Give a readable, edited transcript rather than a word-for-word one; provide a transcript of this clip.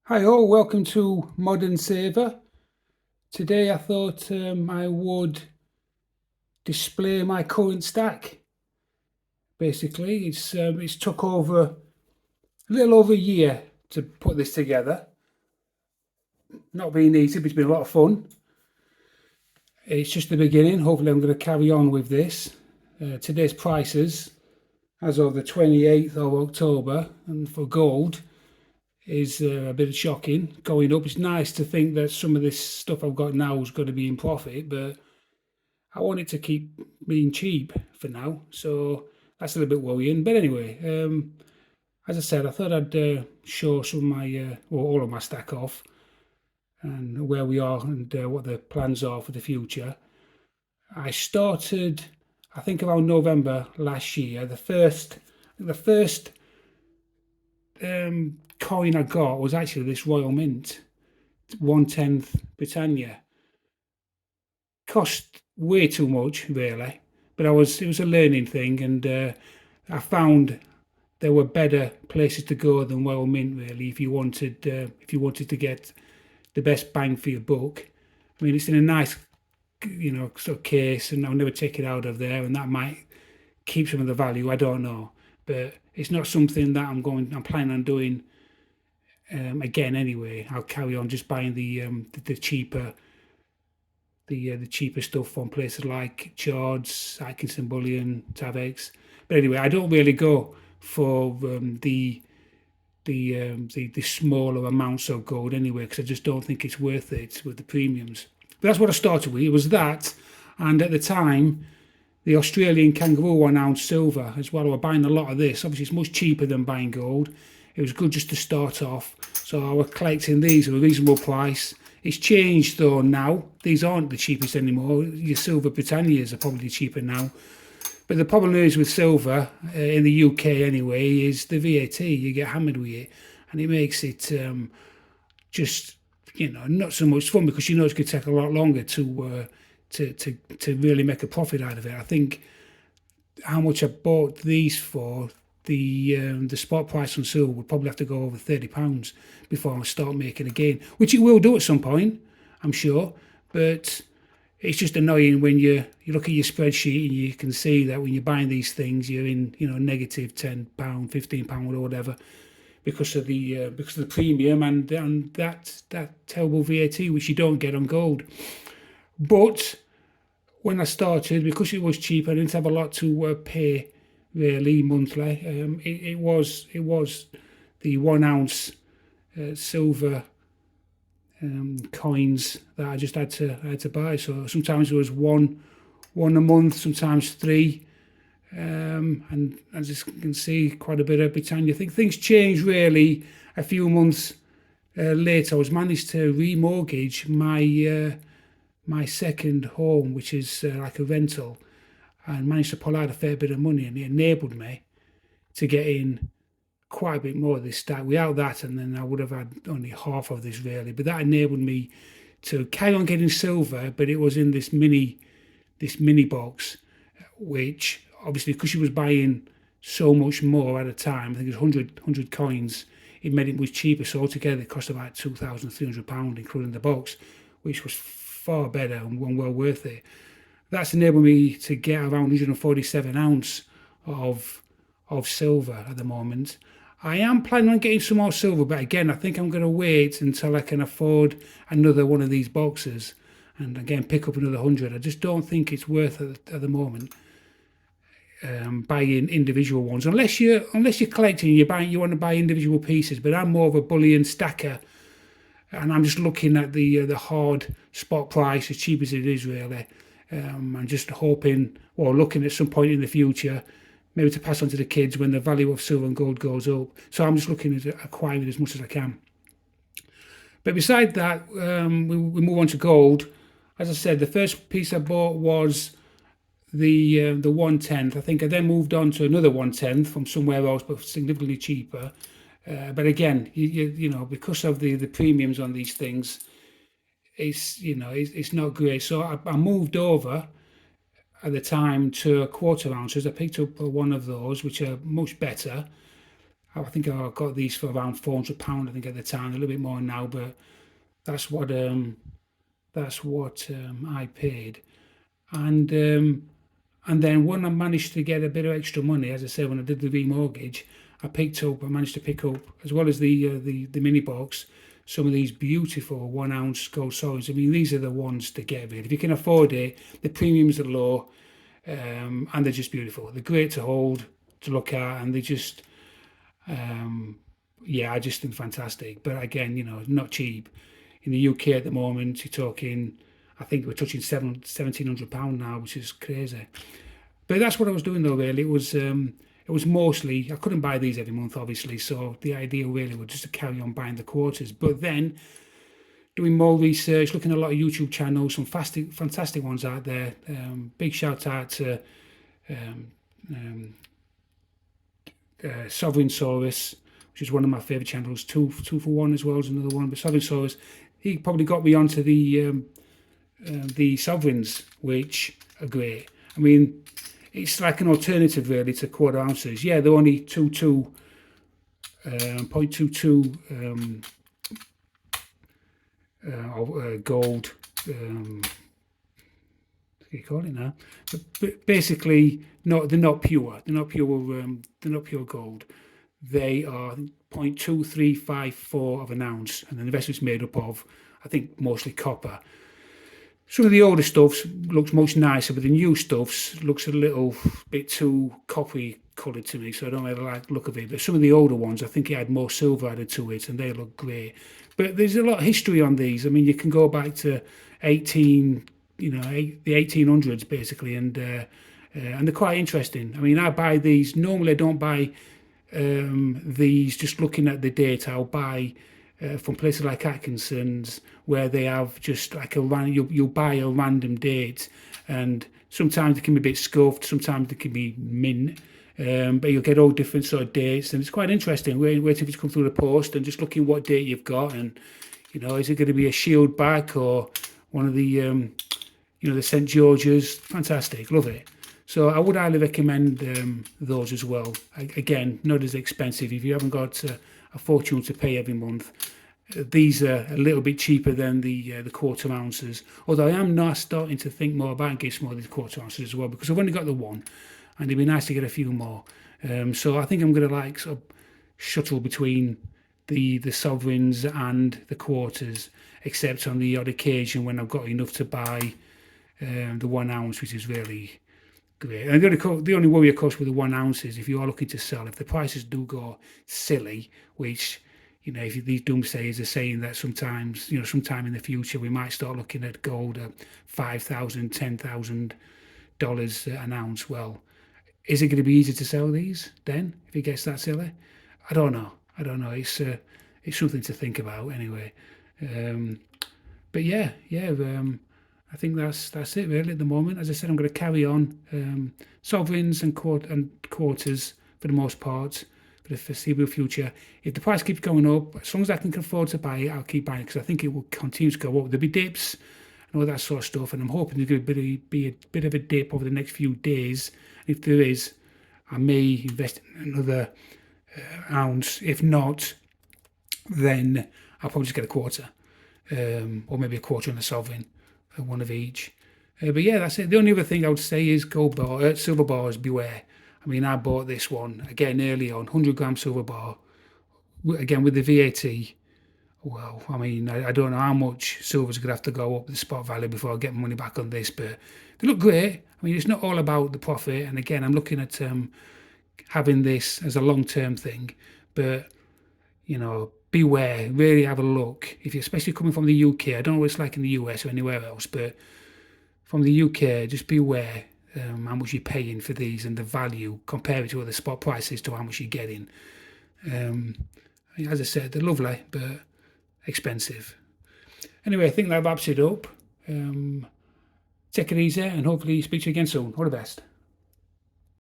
Hi all, welcome to Modern Saver. Today I thought I would display my current stack. Basically, it's took over a little over a year to put this together. Not been easy, but it's been a lot of fun. It's just the beginning. Hopefully, I'm going to carry on with this. Today's prices, as of the 28th of October, and for gold, is a bit shocking. Going up. It's nice to think that some of this stuff I've got now is going to be in profit, but I want it to keep being cheap for now, so that's a little bit worrying. But anyway, as I said, I thought I'd show some of my, or all of my stack off and where we are and what the plans are for the future. I started, I think, around November last year. The first coin I got was actually this Royal Mint, 1/10 Britannia. Cost way too much, really. But it was a learning thing, and I found there were better places to go than Royal Mint, really, if you wanted to get the best bang for your buck. I mean, it's in a nice, sort of case, and I'll never take it out of there, and that might keep some of the value. I don't know, but it's not something that I'm planning on doing again anyway. I'll carry on just buying the cheaper the cheaper stuff from places like Chords, Atkinson Bullion, Tavex. But anyway, I don't really go for the smaller amounts of gold anyway, because I just don't think it's worth it with the premiums. But that's what I started with. It was that, and at the time, the Australian kangaroo 1 ounce silver as well. I was buying a lot of this. Obviously, it's much cheaper than buying gold. It was good just to start off. So I was collecting these at a reasonable price. It's changed though now. These aren't the cheapest anymore. Your silver Britannias are probably cheaper now. But the problem is with silver, in the UK anyway, is the VAT. You get hammered with it. And it makes it just, not so much fun, because it's going to take a lot longer to really make a profit out of it. I think how much I bought these for, the spot price on silver would probably have to go over £30 before I start making a gain, which it will do at some point, I'm sure. But it's just annoying when you look at your spreadsheet and you can see that when you're buying these things, you're in negative £10, £15 or whatever, because of the premium and that terrible VAT which you don't get on gold. But when I started, because it was cheap, I didn't have a lot to pay really monthly. It was the 1 ounce silver coins that I just had to buy. So sometimes it was one a month, sometimes three. And as you can see, quite a bit of Britannia. I think things changed really a few months later. I was managed to remortgage my second home, which is like a rental, and managed to pull out a fair bit of money, and it enabled me to get in quite a bit more of this stack. Without that, and then I would have had only half of this really, but that enabled me to carry on getting silver, but it was in this mini box, which obviously, because she was buying so much more at a time, I think it was 100 coins, it made it much cheaper. So altogether it cost about £2,300, including the box, which was far better and well worth it. That's enabled me to get around 147 ounce of silver at the moment. I am planning on getting some more silver, but again, I think I'm going to wait until I can afford another one of these boxes, and again pick up another 100. I just don't think it's worth it at the moment, buying individual ones, unless you're collecting. You want to buy individual pieces. But I'm more of a bullion stacker, and I'm just looking at the hard spot price, as cheap as it is really. I'm just hoping, or looking at some point in the future, maybe to pass on to the kids when the value of silver and gold goes up. So I'm just looking at acquiring as much as I can. But beside that, we move on to gold. As I said, the first piece I bought was the 1/10. I think I then moved on to another 1/10 from somewhere else, but significantly cheaper. But again, because of the premiums on these things, it's not great. So I moved over at the time to 1/4 ounces. I picked up one of those, which are much better. I think I got these for around £400, I think at the time, a little bit more now, but that's what I paid. And then when I managed to get a bit of extra money, as I said, when I did the remortgage, I managed to pick up, as well as the mini box, some of these beautiful 1 ounce gold sovereigns. I mean, these are the ones to get really. If you can afford it, the premiums are low, and they're just beautiful. They're great to hold, to look at, and they just, I just think fantastic. But again, not cheap. In the UK at the moment, you're talking, I think we're touching £1,700 now, which is crazy. But that's what I was doing though, really. It was mostly, I couldn't buy these every month, obviously, so the idea really was just to carry on buying the quarters. But then, doing more research, looking at a lot of YouTube channels, some fantastic ones out there. Big shout out to Sovereign Saurus, which is one of my favourite channels. Two for One as well as another one. But Sovereign Saurus, he probably got me onto the Sovereigns, which are great. I mean, it's like an alternative really to quarter ounces. Yeah, they're only 0.22 gold. What do you call it now? But basically, they're not pure. They're not pure gold. They are 0.2354 of an ounce, and then the rest is made up of, I think, mostly copper. Some of the older stuffs looks much nicer, but the new stuffs looks a little bit too coppery coloured to me, so I don't really like the look of it. But some of the older ones, I think it had more silver added to it, and they look great. But there's a lot of history on these. I mean, you can go back to the 1800s basically, and they're quite interesting. I mean, I buy these. Normally, I don't buy these just looking at the date. I'll buy from places like Atkinson's, where they have just like you'll buy a random date, and sometimes it can be a bit scuffed, sometimes it can be mint, but you'll get all different sort of dates, and it's quite interesting waiting for it to come through the post and just looking what date you've got, and is it going to be a shield back or one of the the St. George's. Fantastic, love it. So I would highly recommend those as well. Again, not as expensive. If you haven't got a fortune to pay every month, these are a little bit cheaper than the quarter ounces. Although I am now starting to think more about getting some of these quarter ounces as well, because I've only got the one, and it'd be nice to get a few more. So I think I'm going to sort of shuttle between the sovereigns and the quarters, except on the odd occasion when I've got enough to buy the 1 ounce, which is really great. And the only worry, of course, with the 1 ounce is if you are looking to sell, if the prices do go silly, which if these doomsayers are saying that sometimes, sometime in the future we might start looking at gold at $5,000, $10,000 an ounce. Well, is it going to be easy to sell these then if it gets that silly? I don't know. It's something to think about anyway. But yeah. I think that's it really at the moment. As I said, I'm going to carry on sovereigns and quarters for the most part for the foreseeable future. If the price keeps going up, as long as I can afford to buy it, I'll keep buying it, because I think it will continue to go up. There'll be dips and all that sort of stuff, and I'm hoping there's going to be a bit of a dip over the next few days. If there is, I may invest in another ounce. If not, then I'll probably just get a quarter, or maybe a quarter and a sovereign, one of each. But yeah, that's it. The only other thing I would say is silver bars, beware. I mean, I bought this one again early on, 100-gram silver bar, again with the VAT. Well, I mean, I don't know how much silver's going to have to go up the spot value before I get my money back on this, but they look great. I mean, it's not all about the profit, and again, I'm looking at having this as a long-term thing, but beware, really have a look. If you're especially coming from the UK, I don't know what it's like in the US or anywhere else, but from the UK, just beware how much you're paying for these and the value, compare it to other spot prices to how much you're getting. As I said, they're lovely, but expensive. Anyway, I think that wraps it up. Take it easy, and hopefully speak to you again soon. All the best.